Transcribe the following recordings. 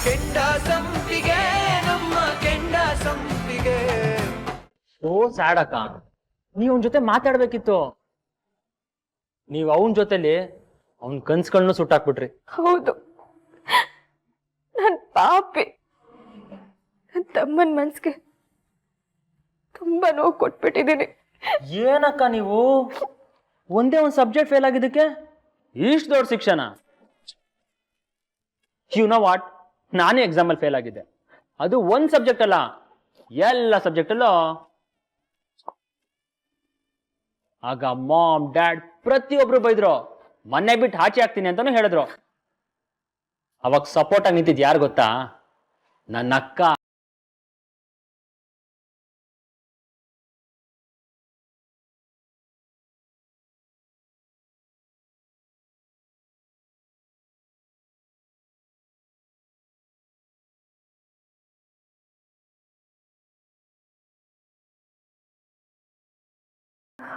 ಕೆಂಡ ಸಂಪಿಗೆ ನಮ್ಮ ಕೆಂಡ ಸಂಪಿಗೆ. ಓ ಸ್ಯಾಡಕ್ಕ, ನೀವ್ ಅವನ್ ಜೊತೆ ಮಾತಾಡ್ಬೇಕಿತ್ತು. ನೀವ್ ಅವನ್ ಜೊತೆಲಿ ಅವನ್ ಕನ್ಸ್ಗಳನ್ನೂ ಸುಟ್ಟಾಕ್ಬಿಟ್ರಿ. ಹೌದು, ನನ್ ಪಾಪಿ. ನನ್ನ ತಮ್ಮನ ಮನ್ಸಿಗೆ ತುಂಬಾ ನೋವು ಕೊಟ್ಬಿಟ್ಟಿದ್ದೀನಿ. ಏನಕ್ಕ ನೀವು ಒಂದೇ ಒಂದ್ ಸಬ್ಜೆಕ್ಟ್ ಫೇಲ್ ಆಗಿದ್ದಕ್ಕೆ ಇಷ್ಟು ದೊಡ್ಡ ಶಿಕ್ಷಣ? ಯು ನೋ ವಾಟ್, ನಾನೇ ಎಕ್ಸಾಮಲ್ಲಿ ಫೇಲ್ ಆಗಿದ್ದೆ. ಅದು ಒಂದ್ ಸಬ್ಜೆಕ್ಟ್ ಅಲ್ಲ, ಎಲ್ಲ ಸಬ್ಜೆಕ್ಟ್ ಅಲ್ಲೂ. ಆಗ ಮಾಮ್ ಡ್ಯಾಡ್ ಪ್ರತಿಯೊಬ್ರು ಬೈದ್ರು, ಮನೆ ಬಿಟ್ಟು ಆಚೆ ಹಾಕ್ತೀನಿ ಅಂತಾನು ಹೇಳಿದ್ರು. ಅವಾಗ ಸಪೋರ್ಟ್ ಆಗಿ ನಿಂತಿದ್ ಯಾರು ಗೊತ್ತಾ? ನನ್ನ ಅಕ್ಕ.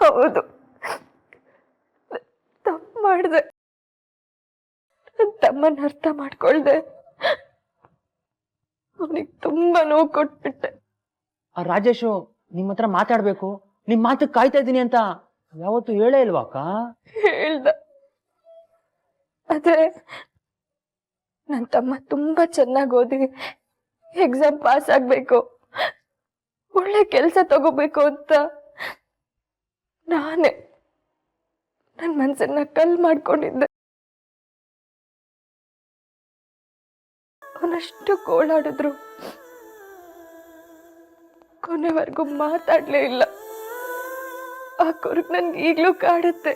ಹೌದು, ತಪ್ಪು ಮಾಡಿದೆ. ನನ್ನ ತಮ್ಮನ ಅರ್ಥ ಮಾಡ್ಕೊಳ್ದೆ ಅವನಿಗೆ ತುಂಬಾ ನೋವು ಕೊಟ್ಬಿಟ್ಟೆ. ಆ ರಾಜೇಶು ನಿಮ್ಮ ಹತ್ರ ಮಾತಾಡ್ಬೇಕು, ನಿಮ್ ಮಾತಕ್ಕೆ ಕಾಯ್ತಾ ಇದ್ದೀನಿ ಅಂತ ಯಾವತ್ತು ಹೇಳೇ ಇಲ್ವಾಕ? ಹೇಳ್ದ, ಆದ್ರೆ ನನ್ನ ತಮ್ಮ ತುಂಬಾ ಚೆನ್ನಾಗಿ ಓದಿ ಎಕ್ಸಾಮ್ ಪಾಸ್ ಆಗ್ಬೇಕು, ಒಳ್ಳೆ ಕೆಲಸ ತಗೋಬೇಕು ಅಂತ ನಾನೇ ನನ್ನ ಮನ್ಸನ್ನ ಕಲ್ ಮಾಡ್ಕೊಂಡಿದ್ದೆ. ಅವನಷ್ಟು ಗೋಳಾಡಿದ್ರು ಕೊನೆವರೆಗೂ ಮಾತಾಡ್ಲೇ ಇಲ್ಲ. ಆ ಕುರುಗ್ ನನ್ಗೆ ಈಗ್ಲೂ ಕಾಡುತ್ತೆ.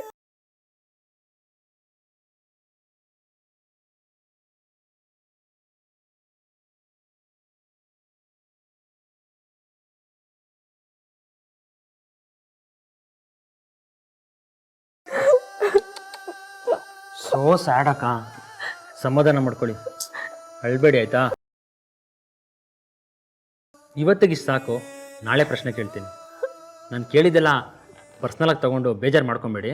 ಸೋ ಸ್ಯಾಡ್ ಅಕ್ಕ, ಸಮಾಧಾನ ಮಾಡ್ಕೊಳ್ಳಿ, ಅಳ್ಬೇಡಿ ಆಯ್ತಾ? ಇವತ್ತಿಗೆ ಸಾಕು, ನಾಳೆ ಪ್ರಶ್ನೆ ಕೇಳ್ತೀನಿ. ನಾನು ಕೇಳಿದ್ದೆಲ್ಲ ಪರ್ಸ್ನಲ್ ಆಗಿ ತಗೊಂಡು ಬೇಜಾರು ಮಾಡ್ಕೊಬೇಡಿ.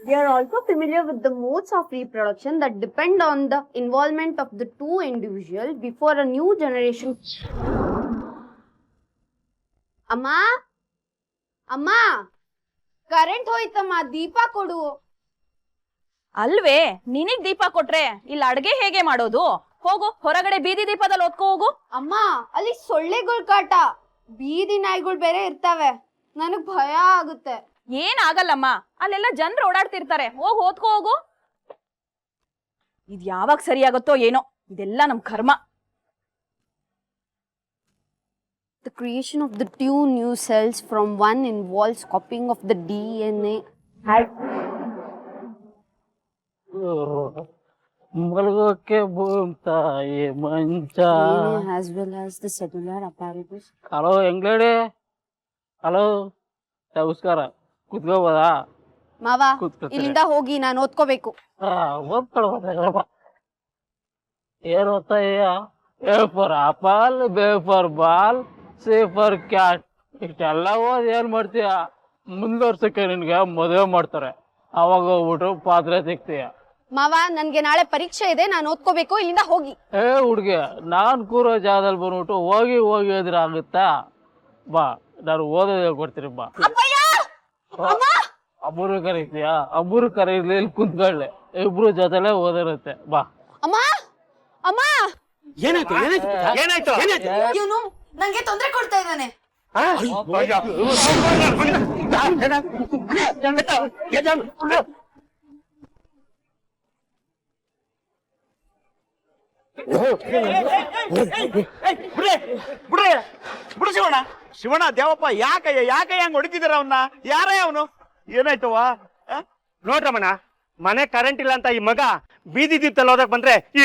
They are also familiar with the modes of reproduction that depend on the involvement of the two individuals before a new generation. ಅಮ್ಮ ಅಮ್ಮ, ಕರೆಂಟ್ ಹೋಯ್ತಮ್ಮ, ದೀಪ ಕೊಡು. ಅಲ್ವೇ, ನಿನಗ್ ದೀಪ ಕೊಟ್ರೆ ಇಲ್ಲಿ ಅಡ್ಗೆ ಹೇಗೆ ಮಾಡೋದು? ಹೋಗು, ಹೊರಗಡೆ ಬೀದಿ ದೀಪದಲ್ಲಿ ಒತ್ಕೋ ಹೋಗು. ಅಮ್ಮ, ಅಲ್ಲಿ ಸೊಳ್ಳೆಗಳ ಕಾಟ, ಬೀದಿ ನಾಯಿಗಳು ಬೇರೆ ಇರ್ತಾವೆ, ನನಗ್ ಭಯ ಆಗುತ್ತೆ. ಏನಾಗಲ್ಲಮ್ಮ, ಅಲ್ಲೆಲ್ಲ ಜನರು ಓಡಾಡ್ತಿರ್ತಾರೆ, ಹೋಗು ಓದ್ಕೋ ಹೋಗು. ಇದ್ ಯಾವಾಗ ಸರಿಯಾಗುತ್ತೋ ಏನೋ, ಇದೆಲ್ಲ ನಮ್ ಕರ್ಮ. The creation of the two new cells from one involves copying of the DNA. ಮಲಗೋಕೆ ತಾಯಿ ಮಂಚ. As well as the cellular apparatus. Hello ಎಂಗ್ಲೇಡಿ, ಹಲೋ ನಮಸ್ಕಾರ, ಕುತ್ಕೋಬೋದಾ? ಮಾವ, ಇಲ್ಲಿಂದ ಹೋಗಿ, ನಾನು ಓದ್ಕೋಬೇಕು. ಓದ್ಕೊಳ್ಬೋದ? ಏನ್ ಓದ್ತಾ ಇದೀಯ? A for apple, B for ball, C for cat. ಇಷ್ಟೆಲ್ಲ ಓದ್ ಏನ್ ಮಾಡ್ತೀಯ? ಮುಂದುವರ್ಸಕ್ಕೆ ನಿನ್ಗೆ ಮದುವೆ ಮಾಡ್ತಾರೆ, ಅವಾಗ ಹೋಗ್ಬಿಟ್ಟು ಪಾತ್ರೆ ತೆಗ್ತೀಯ. ಮಾವ, ನನ್ಗೆ ನಾಳೆ ಪರೀಕ್ಷೆ ಇದೆ, ನಾನು ಓದ್ಕೋಬೇಕು, ಇಲ್ಲಿಂದ ಹೋಗಿ. ಏ ಹುಡ್ಗಿ, ನಾನ್ ಕೂರೋ ಜಾಗದಲ್ಲಿ ಬಂದ್ಬಿಟ್ಟು ಹೋಗಿ ಹೋಗಿ ಹೋದ್ರೆ ಆಗುತ್ತಾ? ಬಾ, ನಾನು ಓದೋದು ಹೇಳ್ಕೊಡ್ತೀನಿ ಬಾ. ಅಬ್ಬರು ಕರೀತೀಯಾ? ಅಬ್ಬರು ಕರೀಲಿ, ಇಲ್ಲಿ ಕುಂತ್ಕೊಳ್ಳೆ, ಇಬ್ರು ಜೊತೆಲೆ ಓದಿರುತ್ತೆ ಬಾ. ಅಮ್ಮ ಅಮ್ಮ, ಏನಾಯ್ತು ಏನಾಯ್ತು ಏನಾಯ್ತು? ಇವನು ನಂಗೆ ತೊಂದರೆ ಕೊಡ್ತಾ ಇದ್ದಾನೆ. ಬಿಡು ಶಿವಣ್ಣ, ಶಿವಣ್ಣ ದೇವಪ್ಪ, ಯಾಕಯ್ಯ ಹಂಗ ಹೊಡಿತಿದಾರ ಅವನ್ನ? ಯಾರೇ ಅವನು? ಏನಾಯ್ತವ? ನೋಡ್ರಮ್ಮಣ್ಣ, ಮನೆ ಕರೆಂಟ್ ಇಲ್ಲ ಅಂತ ಈ ಮಗ ಬೀದಿ ದೀಪದಲ್ಲಿ ಹೋದಕ್ ಬಂದ್ರೆ ಈ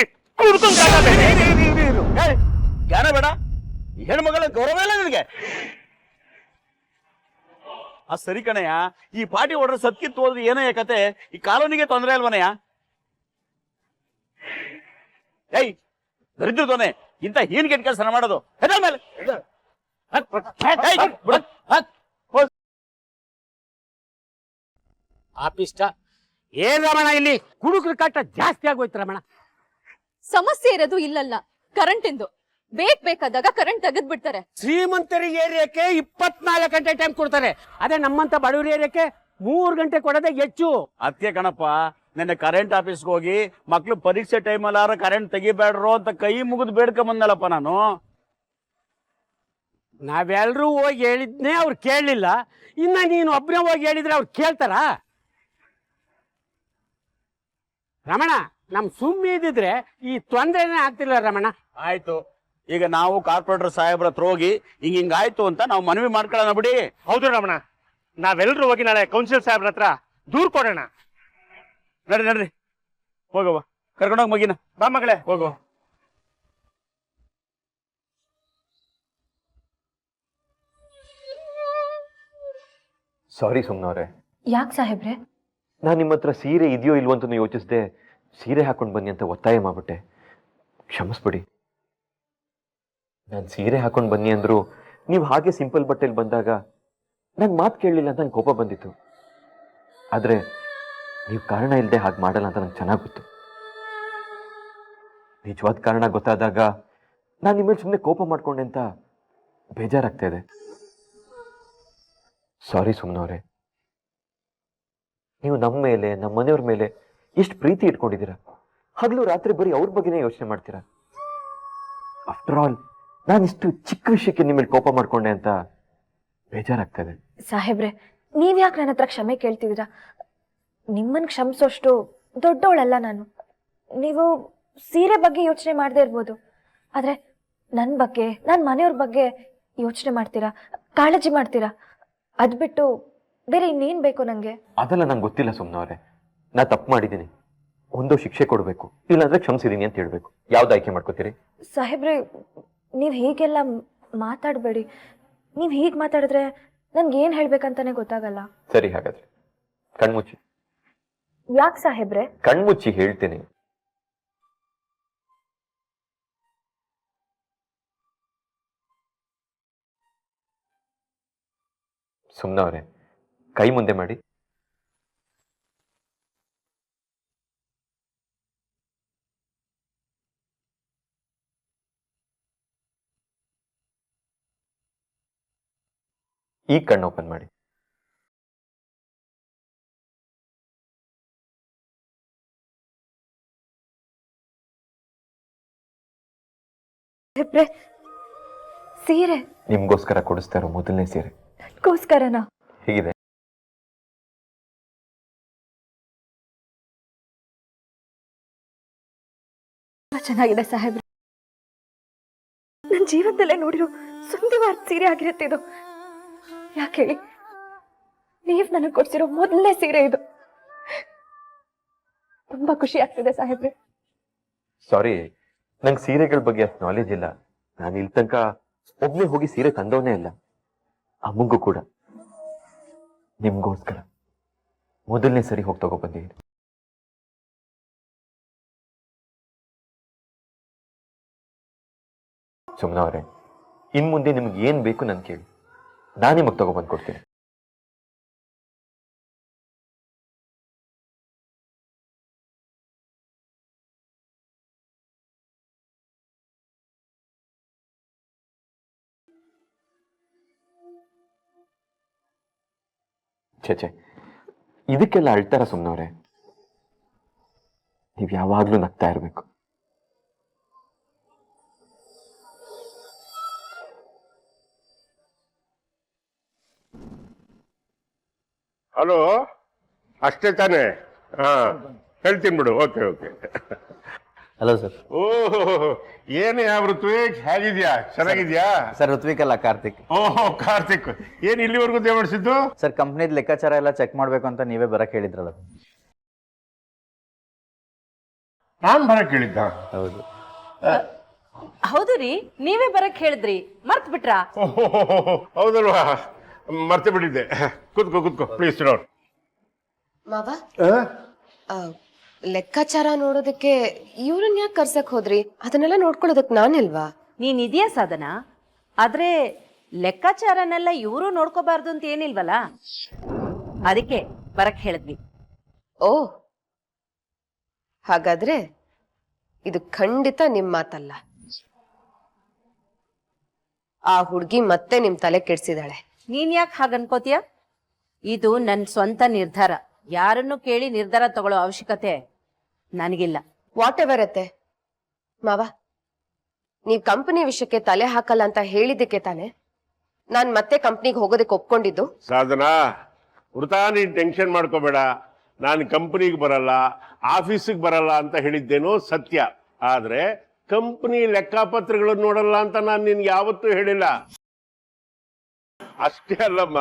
ಜ್ಞಾನ ಬೇಡ, ಹೆಣ್ಮಗಳ ಗೌರವ ಇಲ್ಲ ನಿನಗೆ. ಆ ಸರಿ ಕಣಯ್ಯ, ಈ ಪಾರ್ಟಿ ಹೊಡ್ರೆ ಸತ್ಕಿತ್ತು ಹೋದ್ರೆ ಏನಯ್ಯ ಕತೆ? ಈ ಕಾಲೋನಿಗೆ ತೊಂದರೆ ಅಲ್ವನಯ್ಯ? ಏಯ್ ದರಿದ್ರದೋನೆ ಇಂಥ ಹೀನ್ ಕೆಟ್ಟ ಕೆಲಸ ಮಾಡೋದು. ಹೆದ್ರ ಮೇಲೆ ಆಫೀಸ್ಟ ಏನ್ ರಮಣ, ಇಲ್ಲಿ ಕುಡುಕ್ರ ಕಾಟ ಜಾಸ್ತಿ ಆಗೋಯ್ತು ರಮಣ. ಸಮಸ್ಯೆ ಇರೋದು ಇಲ್ಲಲ್ಲ, ಕರೆಂಟ್ ಇಂದು. ಬೇಕಾದಾಗ ಕರೆಂಟ್ ತೆಗೆದ್ ಬಿಡ್ತಾರೆ. ಶ್ರೀಮಂತರಿಗೆ ಏರಿಯಾಕ್ಕೆ 24 ಗಂಟೆ ಟೈಮ್ ಕೊಡ್ತಾರೆ. ಅದೇ ನಮ್ಮಂತ ಬಡವರ ಏರಿಯಾಕ್ಕೆ 3 ಗಂಟೆ ಕೊಡೋದೇ ಹೆಚ್ಚು. ಅದಕ್ಕೆ ಕಣಪ್ಪ, ನೆನ್ನೆ ಕರೆಂಟ್ ಆಫೀಸ್ಗೆ ಹೋಗಿ ಮಕ್ಳು ಪರೀಕ್ಷೆ ಟೈಮಲ್ಲಾರ ಕರೆಂಟ್ ತೆಗಿಬೇಡ್ರು ಅಂತ ಕೈ ಮುಗಿದು ಬೇಡ್ಕೊಂಬಂದಲ್ಲಪ್ಪ ನಾನು. ನಾವೆಲ್ಲರೂ ಹೋಗಿ ಹೇಳಿದ್ನೇ ಅವ್ರು ಕೇಳಲಿಲ್ಲ, ಇನ್ನ ನೀನು ಒಬ್ಬನೇ ಹೋಗಿ ಹೇಳಿದ್ರೆ ಅವ್ರು ಕೇಳ್ತಾರ? ರಮಣ, ನಮ್ ಸುಮ್ಮನೆ ಇದ್ದಿದ್ರೆ ಈ ತೊಂದರೆನೇ ಆಗ್ತಿಲ್ಲ ರಮಣ. ಆಯ್ತು, ಈಗ ನಾವು ಕಾರ್ಪೊರೇಟರ್ ಸಾಹೇಬ್ರ ಹತ್ರ ಹೋಗಿ ಹಿಂಗಾಯ್ತು ಅಂತ ನಾವು ಮನವಿ ಮಾಡ್ಕೊಳ್ಳೋಣ ಬಿಡಿ. ಹೌದು ರಮಣ, ನಾವೆಲ್ಲರೂ ಹೋಗಿ ನಾಳೆ ಕೌನ್ಸಿಲ್ ಸಾಹೇಬ್ರ ಹತ್ರ ದೂರ್ ಕೊಡೋಣ. ನಡ್ರಿ ಹೋಗವ, ಕರ್ಕೊಂಡೋಗಿ ಮಗಿನ. ಬಾ ಮಗಳೇ ಹೋಗು. ಸಾರಿ ಸುಮ್ನವ್ರೆ. ಯಾಕೆ ಸಾಹೇಬ್ರೆ? ನಾನು ನಿಮ್ಮ ಹತ್ರ ಸೀರೆ ಇದೆಯೋ ಇಲ್ವೋ ಅಂತ ಯೋಚಿಸ್ದೆ, ಸೀರೆ ಹಾಕೊಂಡು ಬನ್ನಿ ಅಂತ ಒತ್ತಾಯ ಮಾಡ್ಬಿಟ್ಟೆ, ಕ್ಷಮಿಸ್ಬಿಡಿ. ನಾನು ಸೀರೆ ಹಾಕೊಂಡು ಬನ್ನಿ ಅಂದ್ರು ನೀವು ಹಾಗೆ ಸಿಂಪಲ್ ಬಟ್ಟೆಲಿ ಬಂದಾಗ ನಂಗೆ ಮಾತು ಕೇಳಲಿಲ್ಲ ಅಂತ ನಂಗೆ ಕೋಪ ಬಂದಿತ್ತು. ಆದರೆ ನೀವು ಕಾರಣ ಇಲ್ಲದೆ ಹಾಗೆ ಮಾಡಲ್ಲ ಅಂತ ನಂಗೆ ಚೆನ್ನಾಗಿ ಗೊತ್ತು. ನಿಜವಾದ ಕಾರಣ ಗೊತ್ತಾದಾಗ ನಾನು ನಿಮ್ಮಲ್ಲಿ ಸುಮ್ಮನೆ ಕೋಪ ಮಾಡ್ಕೊಂಡೆ ಅಂತ ಬೇಜಾರಾಗ್ತಾ ಇದೆ. ಸಾರಿ ಸುಮ್ನವ್ರೆ. ನೀವು ನಮ್ಮ ಮೇಲೆ, ನಮ್ಮ ಮನೆಯವ್ರ ಮೇಲೆ ಎಷ್ಟು ಪ್ರೀತಿ ಇಟ್ಕೊಂಡಿದ್ದೀರಾ. ಹಗಲು ರಾತ್ರಿ ಬರೀ ಅವ್ರ ಬಗ್ಗೆನೇ ಯೋಚನೆ ಮಾಡ್ತೀರಾ. ಆಫ್ಟರ್ ಆಲ್ ನಾನು ಇಷ್ಟು ಚಿಕ್ಕ ವಿಷಯಕ್ಕೆ ನಿಮ್ಮ ಮೇಲೆ ಕೋಪ ಮಾಡ್ಕೊಂಡೆ ಅಂತ ಬೇಜಾರಾಗ್ತದೆ. ಸಾಹೇಬ್ರೆ, ನೀವ್ ಯಾಕೆ ನನ್ನ ಹತ್ರ ಕ್ಷಮೆ ಕೇಳ್ತಿದ್ದೀರಾ? ನಿಮ್ಮನ್ ಕ್ಷಮಿಸೋಷ್ಟು ದೊಡ್ಡವಳಲ್ಲ ನಾನು. ನೀವು ಸೀರೆ ಬಗ್ಗೆ ಯೋಚನೆ ಮಾಡದೇ ಇರ್ಬೋದು, ಆದ್ರೆ ನನ್ನ ಬಗ್ಗೆ, ನನ್ನ ಮನೆಯವ್ರ ಬಗ್ಗೆ ಯೋಚನೆ ಮಾಡ್ತೀರಾ, ಕಾಳಜಿ ಮಾಡ್ತೀರಾ. ಅದ್ಬಿಟ್ಟು ಬೇರೆ ಇನ್ನೇನ್ ಬೇಕು ನಂಗೆ? ಅದೆಲ್ಲ ನಂಗೆ ಗೊತ್ತಿಲ್ಲ ಸುಮ್ನವ್ರೆ. ನಾ ತಪ್ಪು ಮಾಡಿದ್ದೀನಿ, ಒಂದು ಶಿಕ್ಷೆ ಕೊಡಬೇಕು, ಇಲ್ಲಾಂದ್ರೆ ಕ್ಷಮಿಸಿದೀನಿ ಅಂತ ಹೇಳ್ಬೇಕು. ಯಾವ್ದು ಆಯ್ಕೆ ಮಾಡ್ಕೋತೀರಿ? ಸಾಹೇಬ್ರೆ, ನೀವು ಹೀಗೆಲ್ಲ ಮಾತಾಡಬೇಡಿ. ನೀವು ಹೀಗೆ ಮಾತಾಡಿದ್ರೆ ನನ್ಗೆ ಏನು ಹೇಳ್ಬೇಕಂತಾನೆ ಗೊತ್ತಾಗಲ್ಲ. ಸರಿ, ಹಾಗಾದ್ರೆ ಕಣ್ಮುಚ್ಚಿ. ಯಾಕೆ ಸಾಹೇಬ್ರೆ? ಕಣ್ಮುಚ್ಚಿ ಹೇಳ್ತೀನಿ. ಸುಮ್ನವ್ರೆ, ಕೈ ಮುಂದೆ ಮಾಡಿ. ಈ ಕಣ್ಣು ಓಪನ್ ಮಾಡಿ. ಸೀರೆ ನಿಮ್ಗೋಸ್ಕರ ಕೊಡಿಸ್ತಾ ಇರೋ ಮೊದಲನೇ ಸೀರೆ. ನನಗೋಸ್ಕರನಾ? ಹೇಗಿದೆ? ಚೆನ್ನಾಗಿದೆ ಸಾಹೇಬ್ರೆ. ನನ್ನ ಜೀವನದಲ್ಲೇ ನೋಡಿರೋ ಸುಂದರವಾದ ಸೀರೆ ಆಗಿರುತ್ತೆ ಇದು. ಯಾಕೆ ಹೇಳಿ, ನೀವ್ ನನಗೆ ಕೊಡ್ಸಿರೋ ಮೊದಲನೇ ಸೀರೆ ಇದು. ತುಂಬಾ ಖುಷಿ ಆಗ್ತಿದೆ ಸಾಹೇಬ್ರೆ. ಸಾರಿ, ನಂಗೆ ಸೀರೆಗಳ ಬಗ್ಗೆ ಅಷ್ಟು ನಾಲೆಜ್ ಇಲ್ಲ. ನಾನು ಇಲ್ಲಿ ತನಕ ಒಬ್ನೇ ಹೋಗಿ ಸೀರೆ ತಂದವನೇ ಇಲ್ಲ. ಅಮ್ಮಂಗೂ ಕೂಡ ನಿಮ್ಗೋಸ್ಕರ ಮೊದಲನೇ ಸರಿ ಹೋಗಿ ತಗೊಬಂದಿದ್ದೀನಿ. ಸುಮ್ನವ್ರೆ, ಇನ್ ಮುಂದೆ ನಿಮ್ಗೆ ಏನ್ ಬೇಕು ನನ್ ಕೇಳಿ, ನಾನು ನಿಮಗೆ ತಗೊಬಂದು ಕೊಡ್ತೀನಿ. ಛೇ, ಇದಕ್ಕೆಲ್ಲ ಅಳ್ತಾರ ಸುಮ್ನವ್ರೆ? ನೀವ್ ಯಾವಾಗ್ಲೂ ನಗ್ತಾ ಇರ್ಬೇಕು. ಹಲೋ, ಅಷ್ಟೇ ತಾನೇ? ಹಾ, ಹೇಳ್ತೀನಿ ಬಿಡು. Okay okay. Hello sir. ಓಹೋ, ಏನೇ ಋತ್ವಿಕ್, ಹೇಗಿದ್ಯಾ? ಚೆನ್ನಾಗಿದ್ಯಾ? ಸರ್ ಋತ್ವಿಕ್ ಅಲ್ಲ, ಕಾರ್ತಿಕ್. ಓಹೋ, ಕಾರ್ತಿಕ್. ಏನ್ ಇಲ್ಲಿವರೆಗೂ ದೇವಡಿಸಿದ್ದು? ಸರ್ ಕಂಪ್ನಿದ್ ಲೆಕ್ಕಾಚಾರ ಎಲ್ಲ ಚೆಕ್ ಮಾಡ್ಬೇಕು ಅಂತ ನೀವೇ ಬರಕ್ ಹೇಳಿದ್ರಲ್ಲ. ನಾನ್ ಬರಕ್ ಹೇಳಿದ್ದ? ಹೌದು. ಹೌದು ರೀ, ನೀವೇ ಬರಕ್ ಹೇಳಿದ್ರಿ, ಮರ್ತ್ ಬಿಟ್ರಾ? ಹೌದಲ್ವಾ, ಮರ್ತೆ ಬಿಟ್ಟಿದ್ದೆ. ಕೂತ್ಕೋ ಪ್ಲೀಸ್ ನೋಡ್. ಮಾವ ಲೆಕ್ಕಾಚಾರ ನೋಡೋದಕ್ಕೆ ಇವ್ರನ್ನ ಯಾಕೆ ಕರ್ಸಕ್ ಹೋದ್ರಿ? ಅದನ್ನೆಲ್ಲ ನೋಡ್ಕೊಳ್ಳೋದಕ್ ನಾನಿಲ್ವಾ? ನೀನ್ ಇದೆಯಾ ಸಾಧನ, ಆದ್ರೆ ಲೆಕ್ಕಾಚಾರನೆಲ್ಲ ಇವರು ನೋಡ್ಕೋಬಾರ್ದು ಅಂತ ಏನಿಲ್ವಲ್ಲ, ಅದಕ್ಕೆ ಬರಕ್ ಹೇಳಿದ್ವಿ. ಓ, ಹಾಗಾದ್ರೆ ಇದು ಖಂಡಿತ ನಿಮ್ ಮಾತಲ್ಲ. ಆ ಹುಡ್ಗಿ ಮತ್ತೆ ನಿಮ್ ತಲೆ ಕೆಡ್ಸಿದಾಳೆ. ನೀನ್ ಯಾಕೆ ಹಾಗನ್ಕೋತೀಯ? ಇದು ನನ್ ಸ್ವಂತ ನಿರ್ಧಾರ, ಯಾರನ್ನು ಕೇಳಿ ನಿರ್ಧಾರ ತಗೊಳ್ಳೋ ಅವಶ್ಯಕತೆ ನನಗಿಲ್ಲ. ವಾಟ್ ಎವರ್ ಅತ್ತೆ. ಮಾವ, ನೀವ್ ಕಂಪನಿ ವಿಷಯಕ್ಕೆ ತಲೆ ಹಾಕಲ್ಲ ಅಂತ ಹೇಳಿದ್ದಕ್ಕೆ ತಾನೆ ನಾನ್ ಮತ್ತೆ ಕಂಪ್ನಿಗೆ ಹೋಗೋದಕ್ಕೆ ಒಪ್ಕೊಂಡಿದ್ದು. ಸಾಧನಾ, ವೃತಾ ನೀನ್ ಟೆನ್ಷನ್ ಮಾಡ್ಕೋಬೇಡ. ನಾನು ಕಂಪನಿಗೆ ಬರಲ್ಲ, ಆಫೀಸಿಗೆ ಬರಲ್ಲ ಅಂತ ಹೇಳಿದ್ದೇನೋ ಸತ್ಯ. ಆದ್ರೆ ಕಂಪನಿ ಲೆಕ್ಕಪತ್ರಗಳನ್ನು ನೋಡಲ್ಲ ಅಂತ ನಾನು ನಿನ್ಗೆ ಯಾವತ್ತೂ ಹೇಳಿಲ್ಲ. ಅಷ್ಟೇ ಅಲ್ಲಮ್ಮ,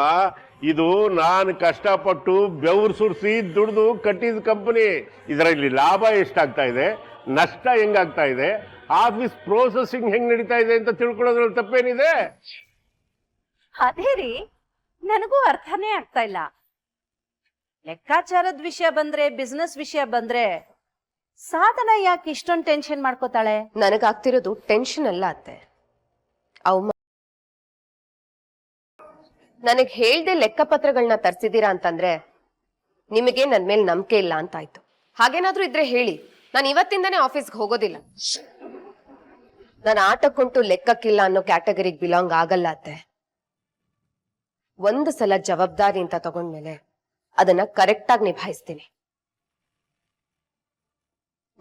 ಇದು ನಾನು ಕಷ್ಟಪಟ್ಟು ಬೆವರು ಸುರಿಸಿ ದುಡ್ದು ಕಟ್ಟಿದ ಕಂಪನಿ. ಇದರಲ್ಲಿ ಲಾಭ ಎಷ್ಟಾಗ್ತಾ ಇದೆ, ನಷ್ಟ ಹೆಂಗಾಗ್ತಾ ಇದೆ, ಆಫೀಸ್ ಪ್ರೋಸೆಸಿಂಗ್ ಹೆಂಗ್ ನಡೀತಾ ಇದೆ ಅಂತ ತಿಳ್ಕೊಳ್ಳೋದ್ರಲ್ಲಿ ತಪ್ಪೇನಿದೆ? ಅದೇ ರೀ, ನನಗೂ ಅರ್ಥನೇ ಆಗ್ತಾ ಇಲ್ಲ. ಲೆಕ್ಕಾಚಾರದ ವಿಷಯ ಬಂದ್ರೆ, ಬಿಸ್ನೆಸ್ ವಿಷಯ ಬಂದ್ರೆ ಸಾಧನ ಯಾಕೆ ಇಷ್ಟೊಂದು ಟೆನ್ಷನ್ ಮಾಡ್ಕೋತಾಳೆ? ನನಗಾಗ್ತಿರೋದು ಟೆನ್ಷನ್ ಅಲ್ಲ ಅತ್ತೆ. ನನಗ್ ಹೇಳ್ದೆ ಲೆಕ್ಕಪತ್ರಗಳನ್ನ ತರ್ಸಿದೀರಾ ಅಂತಂದ್ರೆ ನಿಮಗೆ ನನ್ ಮೇಲೆ ನಂಬಿಕೆ ಇಲ್ಲ ಅಂತಾಯ್ತು. ಹಾಗೇನಾದ್ರೂ ಇದ್ರೆ ಹೇಳಿ, ನಾನು ಇವತ್ತಿಂದಾನೇ ಆಫೀಸ್ಗೆ ಹೋಗೋದಿಲ್ಲ. ನಾನು ಆಟಕ್ಕುಂಟು ಲೆಕ್ಕಕ್ಕಿಲ್ಲ ಅನ್ನೋ ಕ್ಯಾಟಗರಿಗೆ ಬಿಲಾಂಗ್ ಆಗಲ್ಲ ಅತ್ತೆ. ಒಂದು ಸಲ ಜವಾಬ್ದಾರಿ ಅಂತ ತಗೊಂಡ್ಮೇಲೆ ಅದನ್ನ ಕರೆಕ್ಟ್ ಆಗಿ ನಿಭಾಯಿಸ್ತೀನಿ.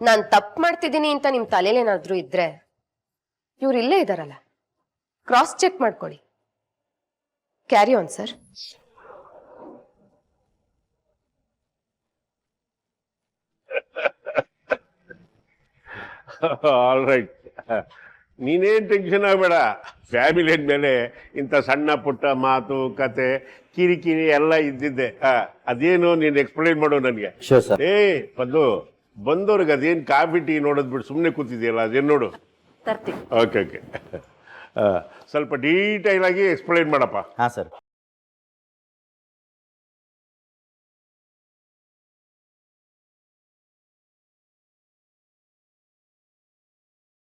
ನಾನ್ ತಪ್ಪು ಮಾಡ್ತಿದ್ದೀನಿ ಅಂತ ನಿಮ್ ತಲೆಲೇನಾದ್ರೂ ಇದ್ರೆ ಇವ್ರು ಇಲ್ಲೇ ಇದಾರಲ್ಲ, ಕ್ರಾಸ್ ಚೆಕ್ ಮಾಡ್ಕೊಳ್ಳಿ. Carry on sir. All right, ನೀನೇನ್ ಟೆನ್ಷನ್ ಆಗಬೇಡ. ಫ್ಯಾಮಿಲಿ ಅಂದ್ಮೇಲೆ ಇಂಥ ಸಣ್ಣ ಪುಟ್ಟ ಮಾತು, ಕತೆ, ಕಿರಿಕಿರಿ ಎಲ್ಲ ಇದ್ದಿದ್ದೆ. ಅದೇನು ನೀನು ಎಕ್ಸ್ಪ್ಲೈನ್ ಮಾಡು ನನಗೆ. ಏ ಬಂದು ಬಂದವ್ರಿಗೆ ಅದೇನು ಕಾಫಿ ಟೀ ನೋಡೋದು ಬಿಟ್ಟು ಸುಮ್ಮನೆ ಕೂತಿದೆಯಲ್ಲ, ಅದೇನು ನೋಡು. ತರ್ತೀನಿ. ಓಕೆ ಸ್ವಲ್ಪ ಡೀಟೈಲ್ ಆಗಿ ಎಕ್ಸ್ಪ್ಲೈನ್ ಮಾಡಪ್ಪ. ಹಾಂ ಸರ್.